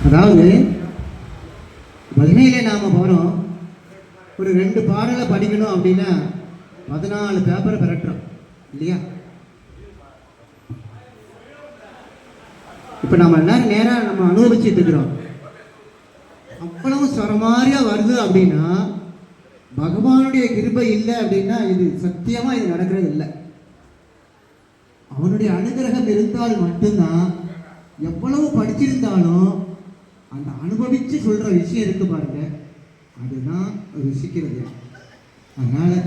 அதாவது பஜனையிலே நாம் போகிறோம், ஒரு 2 பாடலை படிக்கணும் அப்படின்னா 14 பேப்பரை பெறட்டுறோம் இல்லையா? இப்போ நம்ம எல்லாரும் நேராக நம்ம அனுபவிச்சுட்டு இருக்கிறோம். அவ்வளவு சரமாரியாக வருது அப்படின்னா பகவானுடைய கிருபை இல்லை அப்படின்னா இது சத்தியமாக இது நடக்கிறது இல்லை. அவனுடைய அனுகிரகம் இருந்தால் மட்டும்தான், எவ்வளவு படிச்சிருந்தாலும் அந்த அனுபவித்து சொல்கிற விஷயம் இருக்கு பாருங்க, அதுதான் ருசிக்கிறது. அதனால்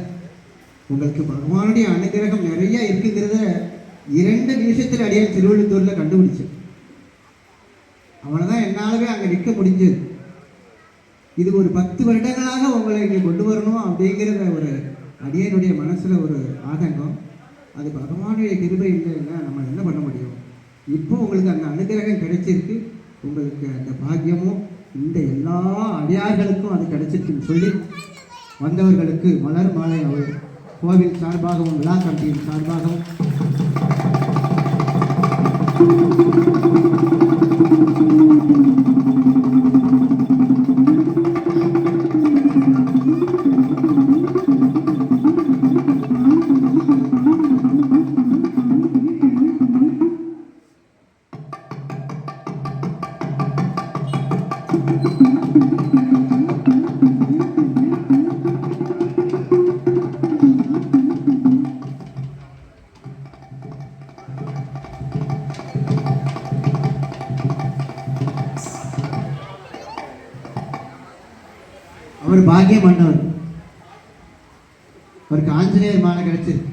உங்களுக்கு பகவானுடைய அனுகிரகம் நிறைய இருக்குங்கிறத 2 நிமிஷத்தில் அடியே திருவள்ளூரில் கண்டுபிடிச்சேன். அவ்வளோதான் என்னாலவே அங்கே நிற்க முடிஞ்சது. இது ஒரு 10 வருடங்களாக உங்களை இங்கே கொண்டு வரணும் அப்படிங்கிறத ஒரு அடியனுடைய மனசில் ஒரு ஆதங்கம். அது பகவானுடைய கிருபை இல்லைன்னா நம்ம என்ன பண்ண முடியும்? இப்போ உங்களுக்கு அந்த அனுகிரகம் கிடைச்சிருக்கு. உங்களுக்கு அந்த பாக்கியமும் இந்த எல்லா அடியார்களுக்கும் அது கிடைச்சிருக்குன்னு சொல்லி வந்தவர்களுக்கு மலர் மாலை அவர் கோவில் சார்பாகவும் விழா கமிட்டியின் சார்பாகவும் அவர் பாக்கியம் பண்ணவர். அவருக்கு ஆஞ்சநேயர் மாலை கிடைச்சிருக்கு.